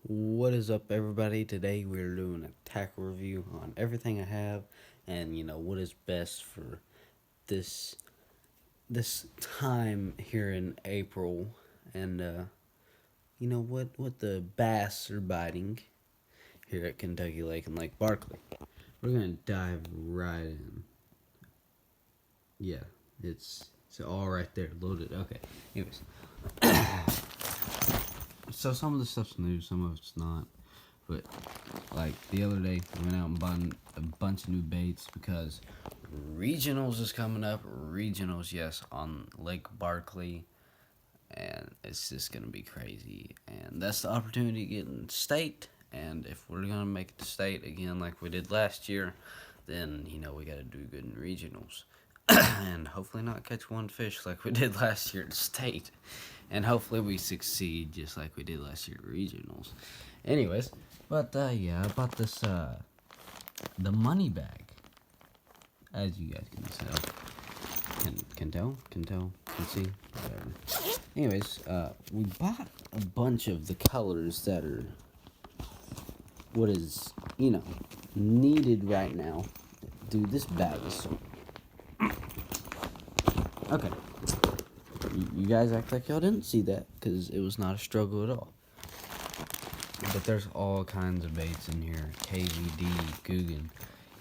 What is up, everybody? Today we're doing a tackle review on everything I have, and what is best for this this time here in April, and what the bass are biting here at Kentucky Lake and Lake Barkley. We're gonna dive right in. Yeah, it's all right there, loaded. Okay. Anyways, so some of the stuff's new, some of it's not. But like the other day, we went out and bought a bunch of new baits because regionals is coming up. Regionals, yes, on Lake Barkley, and it's just gonna be crazy. And that's the opportunity to get in state. And if we're gonna make it to state again, like we did last year, then we gotta do good in regionals. And hopefully not catch one fish like we did last year at state. And hopefully we succeed just like we did last year at regionals. Anyways, but yeah, I bought this the money bag. As you guys can tell. Can see, whatever. Anyways, we bought a bunch of the colors that are what is, needed right now. Dude, this bag is so okay. You guys act like y'all didn't see that, because it was not a struggle at all. But there's all kinds of baits in here. KVD, Googan.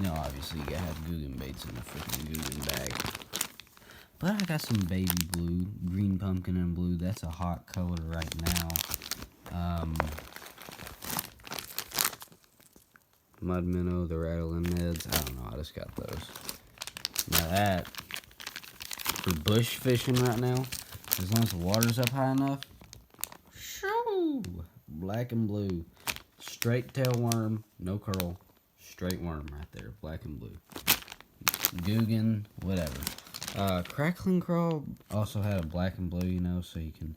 Obviously you gotta have Googan baits in the freaking Googan bag. But I got some baby blue, green pumpkin and blue. That's a hot color right now. Mud minnow, the rattling neds. I don't know, I just got those. Now that, for bush fishing right now, as long as the water's up high enough, shoo, black and blue. Straight tail worm, no curl, straight worm right there, black and blue. Googan, whatever. Crackling crawl also had a black and blue, so you can,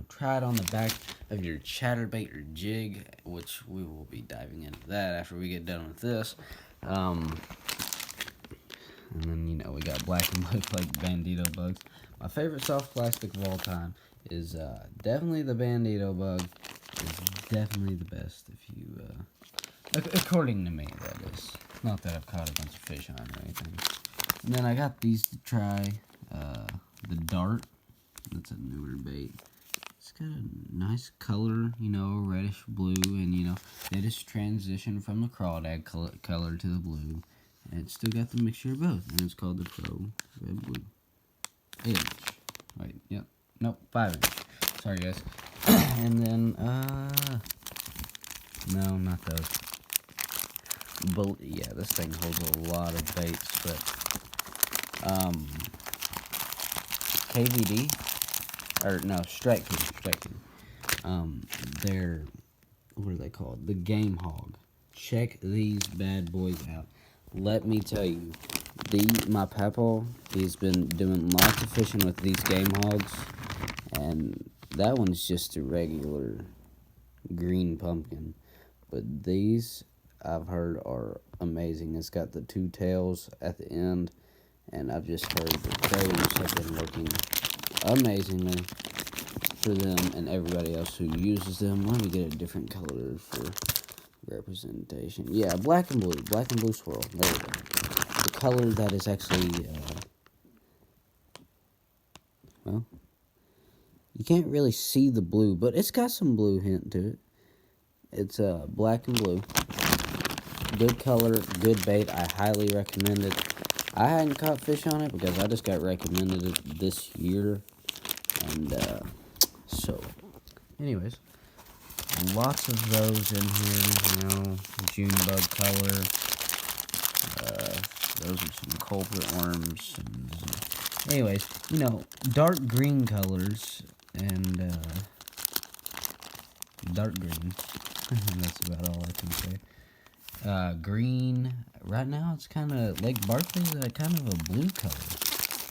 try it on the back of your chatterbait or jig, which we will be diving into that after we get done with this. And then, we got black and blue like Bandito bugs. My favorite soft plastic of all time is definitely the Bandito bug. It's definitely the best if you, according to me, that is. Not that I've caught a bunch of fish on or anything. And then I got these to try. The Dart. That's a newer bait. It's got a nice color, reddish blue, and they just transitioned from the crawdad color to the blue. And it's still got the mixture of both, and it's called the Pro Red Blue. 8 inch. Wait, yep. Nope, 5 inch. Sorry, guys. And then, no, not those. But, yeah, this thing holds a lot of baits, but, KVD, or no, Strike King. They're, what are they called? The Game Hog. Check these bad boys out. Let me tell you, my papa, he's been doing lots of fishing with these Game Hogs, and that one's just a regular green pumpkin. But these, I've heard, are amazing. It's got the 2 tails at the end, and I've just heard the pros have been working amazingly for them and everybody else who uses them. Let me get a different color for representation. Yeah, black and blue swirl. There we go. The color that is actually, well, you can't really see the blue, but it's got some blue hint to it. It's black and blue. Good color, good bait. I highly recommend it. I hadn't caught fish on it because I just got recommended it this year. And, so, anyways, lots of those in here, June bug color. Those are some culprit worms. And, anyways, dark green colors and, dark green. That's about all I can say. Green. Right now, it's kind of Lake Barkley's kind of a blue color.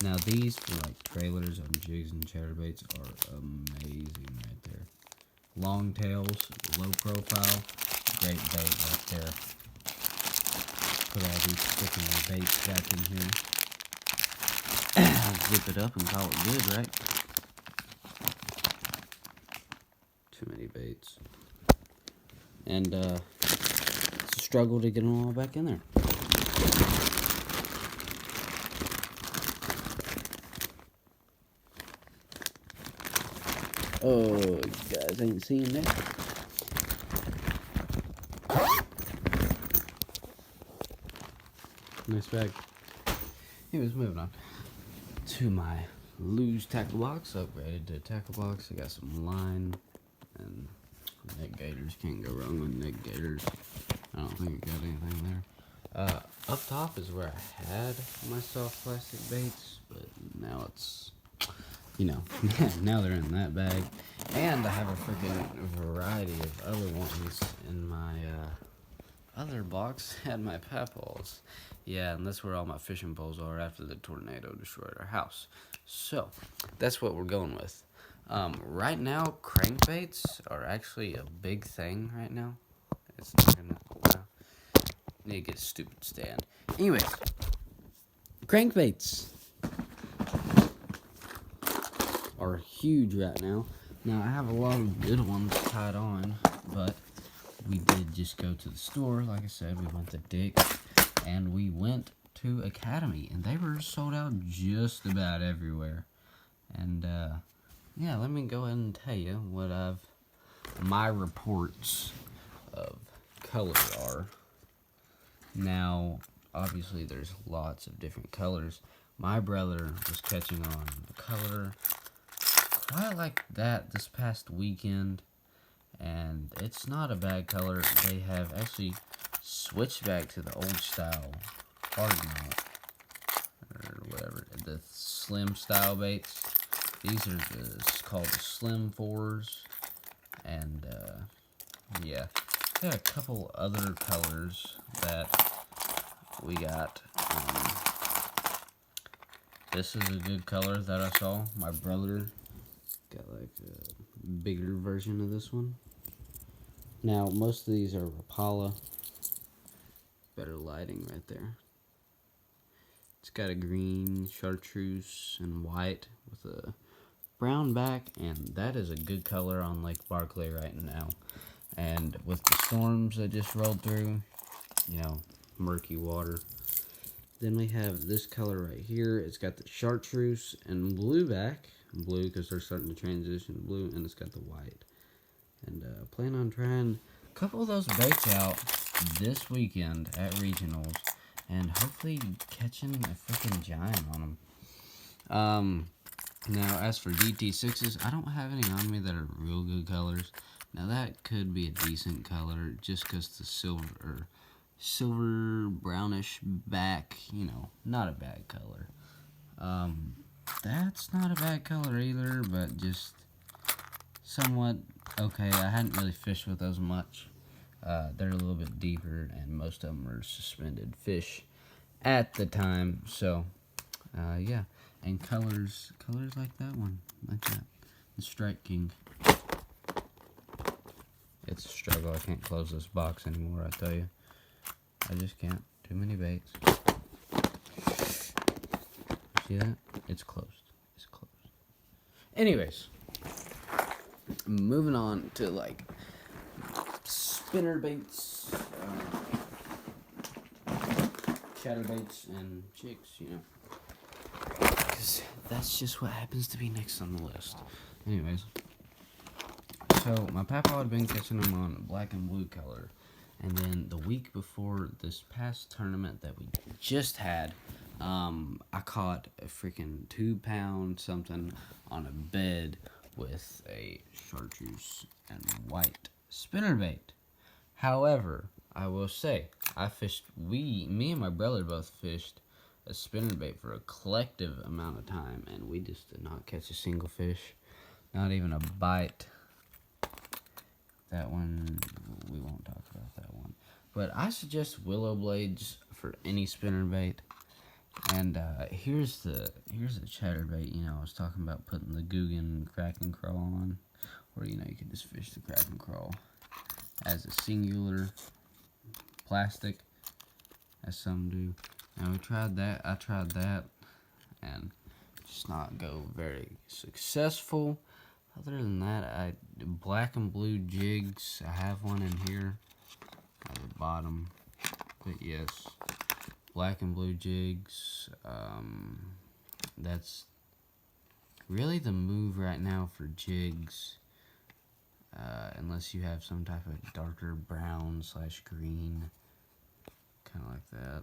Now, these for like trailers on jigs and chatterbaits are amazing right there. Long tails, low profile, great bait right there. Put all these freaking baits back in here. Zip it up and call it good, right? Too many baits. and it's a struggle to get them all back in there. Oh, you guys ain't seeing that. Nice bag. Anyways, moving on to my Lose tackle box. Upgraded to tackle box. I got some line and neck gaiters. Can't go wrong with neck gaiters. I don't think I got anything there. Up top is where I had my soft plastic baits, but now it's, you know, now they're in that bag. And I have a freaking variety of other ones in my other box. Had my paddles. Yeah, and that's where all my fishing poles are after the tornado destroyed our house. So, that's what we're going with. Right now, crankbaits are actually a big thing right now. It's not gonna, need to get a stupid stand. Anyways, crankbaits are huge right now. Now, I have a lot of good ones tied on, but we did just go to the store. Like I said, we went to Dick's, and we went to Academy, and they were sold out just about everywhere. And, yeah, let me go ahead and tell you what my reports of colors are. Now, obviously, there's lots of different colors. My brother was catching on the color quite like that this past weekend, and it's not a bad color. They have actually switched back to the old style hard mount, or whatever, the slim style baits. These are called the Slim 4s, and yeah, got a couple other colors that we got. This is a good color that I saw. My brother got like a bigger version of this one. Now, most of these are Rapala. Better lighting right there. It's got a green chartreuse and white with a brown back, and that is a good color on Lake Barkley right now. And with the storms that just rolled through, you know, murky water. Then we have this color right here. It's got the chartreuse and blue back. Blue because they're starting to transition to blue, and it's got the white. And plan on trying a couple of those baits out this weekend at regionals, and hopefully catching a freaking giant on them. Now, as for DT6s, I don't have any on me that are real good colors. Now, that could be a decent color just because the silver brownish back, you know, not a bad color. That's not a bad color either, but just somewhat okay. I hadn't really fished with those much. They're a little bit deeper, and most of them are suspended fish at the time. So, yeah. And colors like that one, like that. The Strike King. It's a struggle. I can't close this box anymore, I tell you. I just can't. Too many baits. See that? It's closed. It's closed. Anyways, moving on to like spinner baits, chatterbaits, and jigs, you know. Because that's just what happens to be next on the list. Anyways, so my papa had been catching them on black and blue color. And then the week before this past tournament that we just had, I caught a freaking 2-pound something on a bed with a chartreuse and white spinnerbait. However, I will say, me and my brother both fished a spinnerbait for a collective amount of time, and we just did not catch a single fish, not even a bite. That one, we won't talk about that one. But I suggest willow blades for any spinnerbait. And here's the chatterbait. You know, I was talking about putting the Googan Kraken Crawl on, or you know, you can just fish the Kraken Crawl as a singular plastic, as some do. Now we tried that. I tried that, and just not go very successful. Other than that, black and blue jigs. I have one in here at the bottom. But yes, black and blue jigs. That's really the move right now for jigs. Unless you have some type of darker brown / green, kind of like that.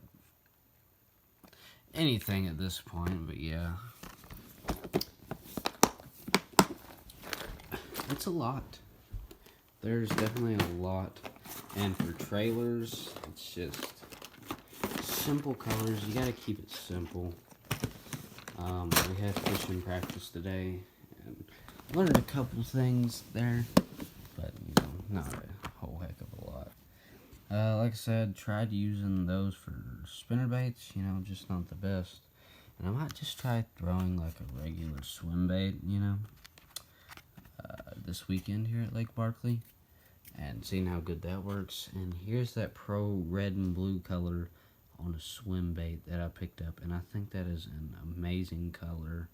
Anything at this point, but yeah. It's a lot. There's definitely a lot. And for trailers, it's just simple colors. You gotta keep it simple. We had fishing practice today, and learned a couple things there, but not a whole heck of a lot. Like I said, tried using those for spinner baits, just not the best. And I might just try throwing like a regular swim bait, this weekend here at Lake Barkley, and seeing how good that works. And here's that Pro red and blue color on a swim bait that I picked up, and I think that is an amazing color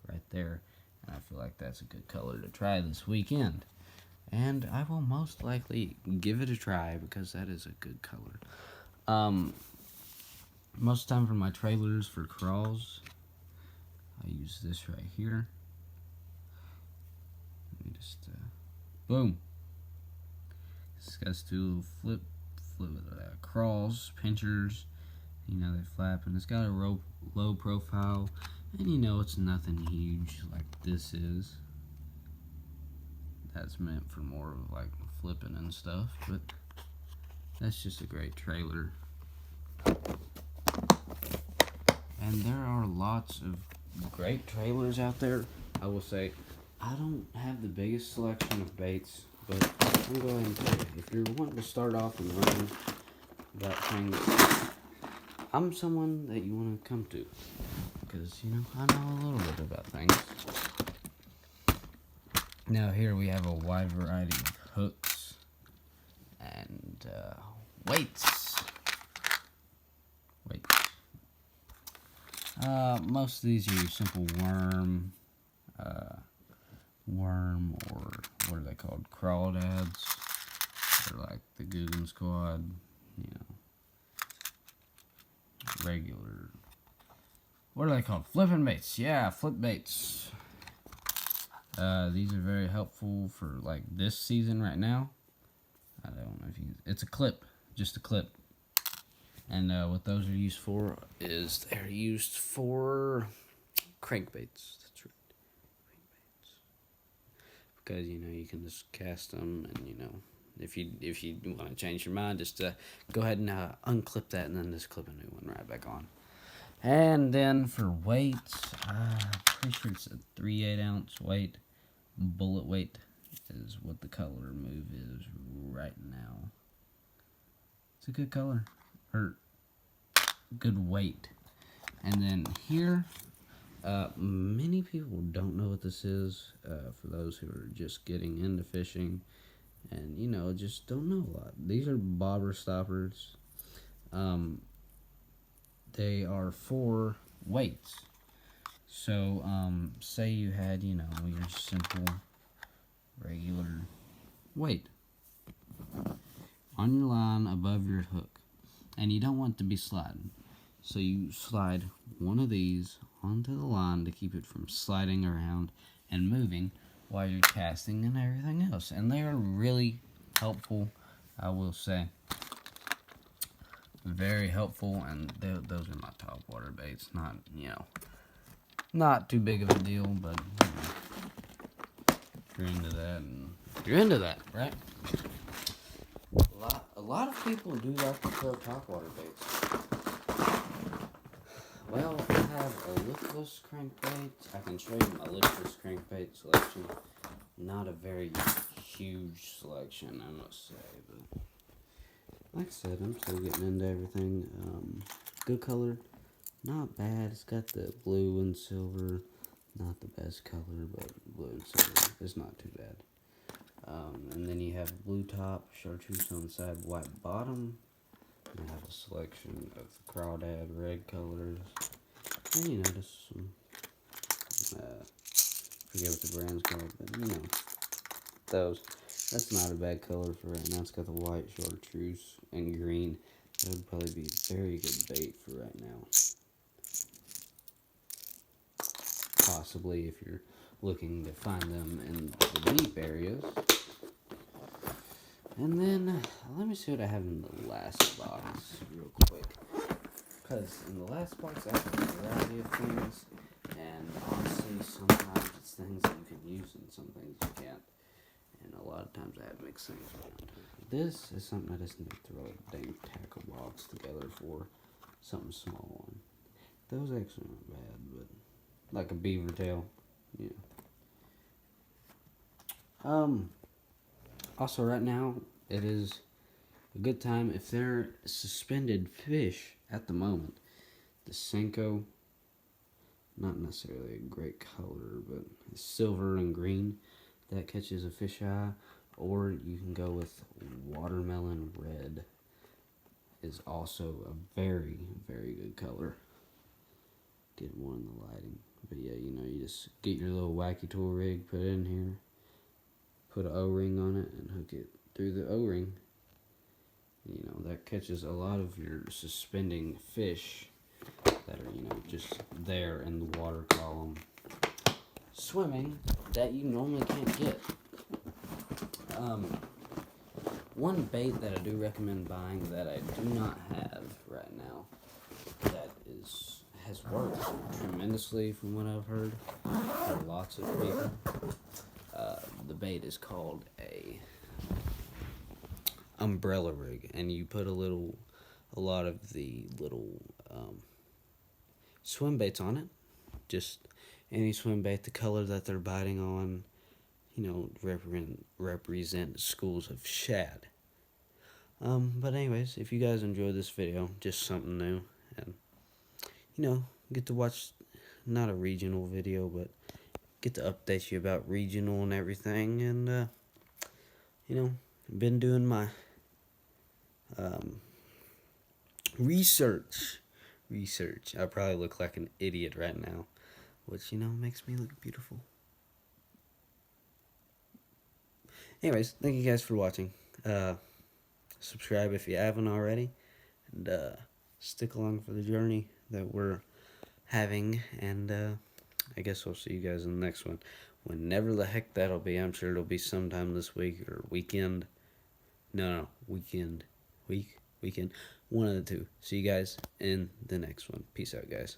right there, and I feel like that's a good color to try this weekend, and I will most likely give it a try because that is a good color. Most of the time for my trailers for crawls, I use this right here. Let me just boom. This guy's do a little flip crawls, pinchers. They flap, and it's got a low profile, and it's nothing huge like this is. That's meant for more of like flipping and stuff, but that's just a great trailer. And there are lots of great trailers out there. I will say, I don't have the biggest selection of baits, but I'm going to tell you, if you're wanting to start off and learn about things, I'm someone that you want to come to, because, I know a little bit about things. Now here we have a wide variety of hooks and weights. Most of these are your simple worm, or what are they called? Crawdads, or like the Guggen Squad, regular, what are they called? Flipping baits, yeah, flip baits. These are very helpful for like this season right now. I don't know if it's a clip, just a clip. And what those are used for is they're used for crankbaits. That's right, crankbaits. Because you can just cast them, and if you want to change your mind, just go ahead and unclip that, and then just clip a new one right back on. And then for weights, I'm pretty sure it's a 3/8 ounce weight. Bullet weight is what the color move is right now. It's a good color, or good weight. And then here, many people don't know what this is. For those who are just getting into fishing, and just don't know a lot. These are bobber stoppers. They are for weights. So, say you had, your simple, regular weight on your line above your hook, and you don't want it to be sliding. So you slide one of these onto the line to keep it from sliding around and moving while you're casting and everything else. And they are really helpful, I will say. Very helpful, and those are my top water baits. Not too big of a deal, but if you're into that, and you're into that, right? A lot of people do like to throw top water baits. Well, I have a liftless crankbait. I can show you my liftless crankbait selection. Not a very huge selection, I must say, but like I said, I'm still getting into everything. Good color, not bad. It's got the blue and silver. Not the best color, but blue and silver is not too bad. And then you have blue top, chartreuse on the side, white bottom. And I have a selection of crawdad red colors. And just some forget what the brand's called, but you know, those. That's not a bad color for right now. It's got the white chartreuse and green. That would probably be a very good bait for right now. Possibly if you're looking to find them in the deep areas. And then, let me see what I have in the last box real quick. Because in the last box I have a variety of things. And honestly, sometimes it's things that you can use and some things you can't. And a lot of times I have mixed things around. This is something I just need to throw a dang tackle box together for. Something small one. Those actually aren't bad, but like a beaver tail, yeah. Also right now, it is a good time if they're suspended fish at the moment. The Senko, not necessarily a great color, but it's silver and green. That catches a fish eye. Or you can go with watermelon red. Is also a very, very good color. Get more in the lighting. But yeah, you know, you just get your little wacky tool rig, put it in here, put an O-ring on it, and hook it through the O-ring. You know, that catches a lot of your suspending fish that are, you know, just there in the water column swimming that you normally can't get. One bait that I do recommend buying that I do not have right now that has worked tremendously from what I've heard for lots of people. The bait is called a umbrella rig, and you put a lot of the little swim baits on it. Just any swim bait, the color that they're biting on, you know, represent schools of shad. But anyways, if you guys enjoyed this video, just something new, and you know, get to watch not a regional video, but get to update you about regional and everything, and you know, been doing my research. I probably look like an idiot right now, which, you know, makes me look beautiful. Anyways, thank you guys for watching. Subscribe if you haven't already, and stick along for the journey that we're having, and I guess I'll see you guys in the next one. Whenever the heck that'll be, I'm sure it'll be sometime this week or weekend. No, weekend. Weekend. One of the two. See you guys in the next one. Peace out, guys.